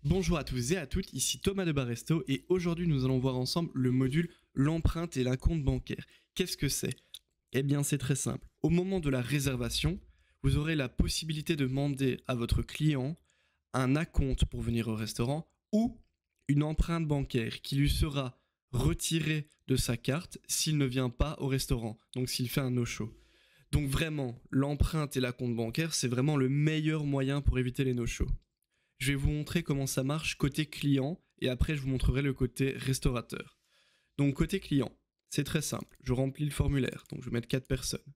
Bonjour à tous et à toutes, ici Thomas de Baresto et aujourd'hui nous allons voir ensemble le module l'empreinte et l'acompte bancaire. Qu'est-ce que c'est? Eh bien c'est très simple. Au moment de la réservation, vous aurez la possibilité de demander à votre client un acompte pour venir au restaurant ou une empreinte bancaire qui lui sera retirée de sa carte s'il ne vient pas au restaurant, donc s'il fait un no-show. Donc vraiment, l'empreinte et l'acompte bancaire, c'est vraiment le meilleur moyen pour éviter les no-shows. Je vais vous montrer comment ça marche côté client et après je vous montrerai le côté restaurateur. Donc côté client, c'est très simple. Je remplis le formulaire, donc je vais mettre 4 personnes.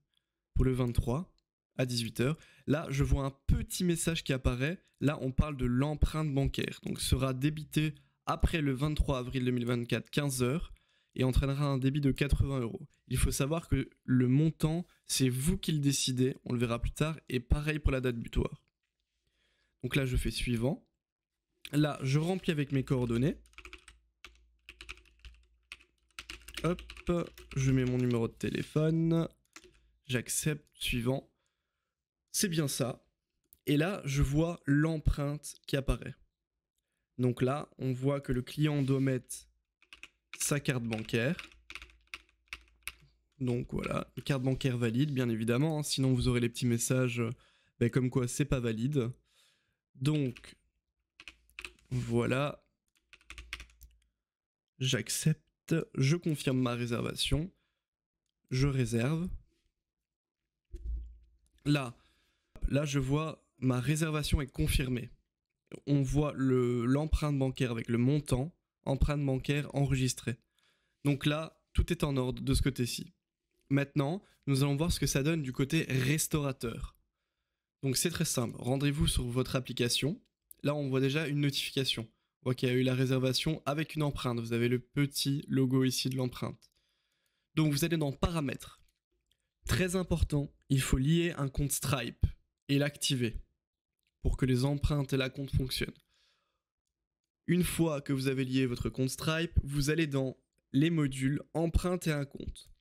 Pour le 23 à 18h, là je vois un petit message qui apparaît. Là on parle de l'empreinte bancaire, donc sera débité après le 23 avril 2024 15h et entraînera un débit de 80 euros. Il faut savoir que le montant, c'est vous qui le décidez, on le verra plus tard, et pareil pour la date butoir. Donc là, je fais suivant. Là, je remplis avec mes coordonnées. Hop, je mets mon numéro de téléphone. J'accepte, suivant. C'est bien ça. Et là, je vois l'empreinte qui apparaît. Donc là, on voit que le client doit mettre sa carte bancaire. Donc voilà, une carte bancaire valide, bien évidemment. Sinon, vous aurez les petits messages comme quoi c'est pas valide. Donc, voilà. J'accepte, je confirme ma réservation. Je réserve. Là, je vois ma réservation est confirmée. On voit l'empreinte bancaire avec le montant, empreinte bancaire enregistrée. Donc là, tout est en ordre de ce côté-ci. Maintenant, nous allons voir ce que ça donne du côté restaurateur. Donc c'est très simple, rendez-vous sur votre application. Là, on voit déjà une notification. On voit qu'il y a eu la réservation avec une empreinte. Vous avez le petit logo ici de l'empreinte. Donc vous allez dans Paramètres. Très important, il faut lier un compte Stripe et l'activer pour que les empreintes et l'acompte fonctionnent. Une fois que vous avez lié votre compte Stripe, vous allez dans les modules empreintes et acompte.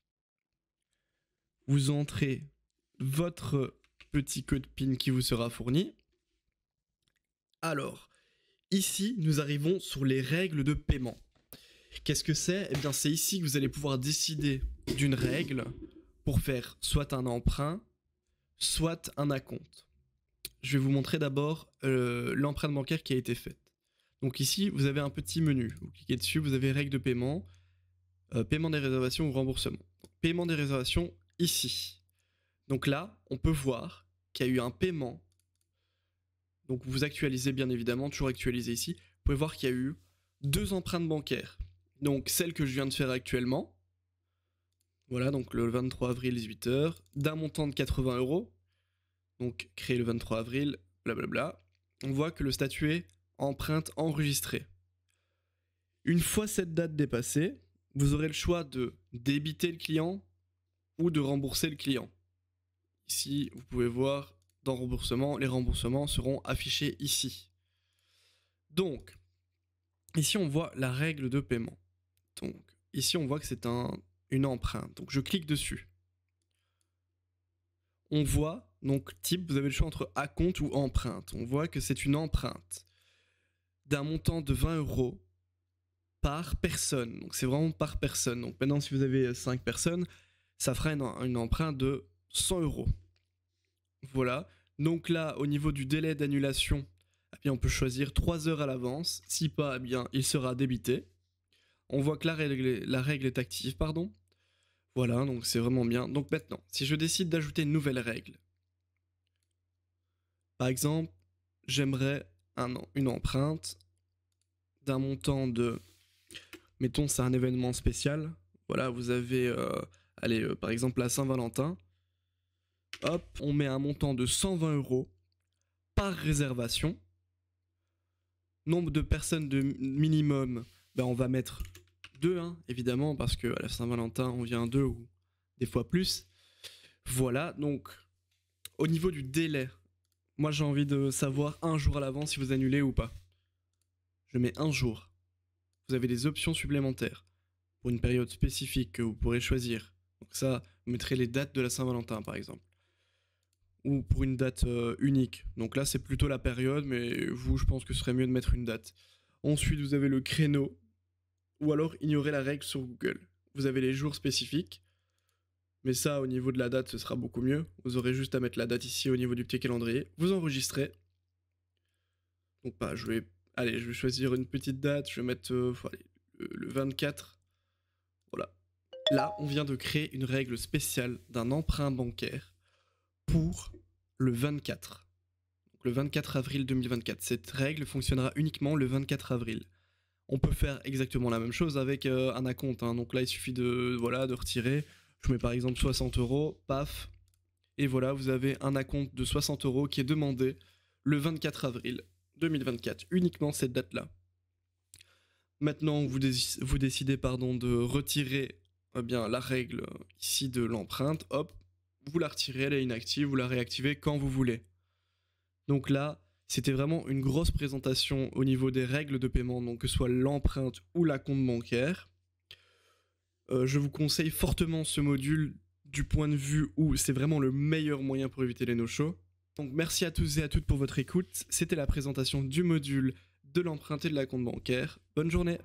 Vous entrez votre petit code PIN qui vous sera fourni. Alors, ici, nous arrivons sur les règles de paiement. Qu'est-ce que c'est? Eh bien, c'est ici que vous allez pouvoir décider d'une règle pour faire soit un emprunt, soit un acompte. Je vais vous montrer d'abord l'empreinte bancaire qui a été faite. Donc ici, vous avez un petit menu. Vous cliquez dessus, vous avez règles de paiement, paiement des réservations ou remboursement. Paiement des réservations, ici. Donc là, on peut voir qu'il y a eu un paiement. Donc vous actualisez bien évidemment, toujours actualisé ici. Vous pouvez voir qu'il y a eu 2 empreintes bancaires. Donc celle que je viens de faire actuellement. Voilà, donc le 23 avril 18h, d'un montant de 80 euros. Donc créé le 23 avril, blablabla. On voit que le statut est empreinte enregistrée. Une fois cette date dépassée, vous aurez le choix de débiter le client ou de rembourser le client. Ici, vous pouvez voir dans remboursement, les remboursements seront affichés ici. Donc, ici on voit la règle de paiement. Donc, ici on voit que c'est une empreinte. Donc je clique dessus. On voit, donc type, vous avez le choix entre acompte ou empreinte. On voit que c'est une empreinte d'un montant de 20 euros par personne. Donc c'est vraiment par personne. Donc maintenant, si vous avez 5 personnes, ça fera une empreinte de 100 euros. Voilà. Donc là, au niveau du délai d'annulation, eh bien, on peut choisir 3 heures à l'avance. Si pas, eh bien, il sera débité. On voit que la règle est active, pardon. Voilà, donc c'est vraiment bien. Donc maintenant, si je décide d'ajouter une nouvelle règle, par exemple, j'aimerais une empreinte d'un montant de... Mettons, c'est un événement spécial. Voilà, vous avez, par exemple, la Saint-Valentin. Hop, on met un montant de 120 euros par réservation. Nombre de personnes de minimum, on va mettre 2, hein, évidemment, parce qu'à la Saint-Valentin, on vient 2 ou des fois plus. Voilà, donc, au niveau du délai, moi j'ai envie de savoir 1 jour à l'avance si vous annulez ou pas. Je mets 1 jour. Vous avez des options supplémentaires pour une période spécifique que vous pourrez choisir. Donc ça, vous mettrez les dates de la Saint-Valentin par exemple. ou pour une date unique. Donc là, c'est plutôt la période, mais vous, je pense que ce serait mieux de mettre une date. Ensuite, vous avez le créneau, ou alors ignorer la règle sur Google. Vous avez les jours spécifiques, mais ça, au niveau de la date, ce sera beaucoup mieux. Vous aurez juste à mettre la date ici au niveau du petit calendrier. Vous enregistrez. Donc bah, je vais choisir une petite date. Je vais mettre le 24. Voilà. Là, on vient de créer une règle spéciale d'un emprunt bancaire pour le 24. Donc le 24 avril 2024. Cette règle fonctionnera uniquement le 24 avril. On peut faire exactement la même chose avec un acompte. Hein. Donc là, il suffit de retirer. Je mets par exemple 60 euros, paf. Et voilà, vous avez un acompte de 60 euros qui est demandé le 24 avril 2024. Uniquement cette date-là. Maintenant, vous décidez de retirer la règle ici de l'empreinte. Hop, vous la retirez, elle est inactive. Vous la réactivez quand vous voulez. Donc là, c'était vraiment une grosse présentation au niveau des règles de paiement, donc que ce soit l'empreinte ou la compte bancaire. Je vous conseille fortement ce module du point de vue où c'est vraiment le meilleur moyen pour éviter les no-shows. Donc merci à tous et à toutes pour votre écoute. C'était la présentation du module de l'empreinte et de la compte bancaire. Bonne journée!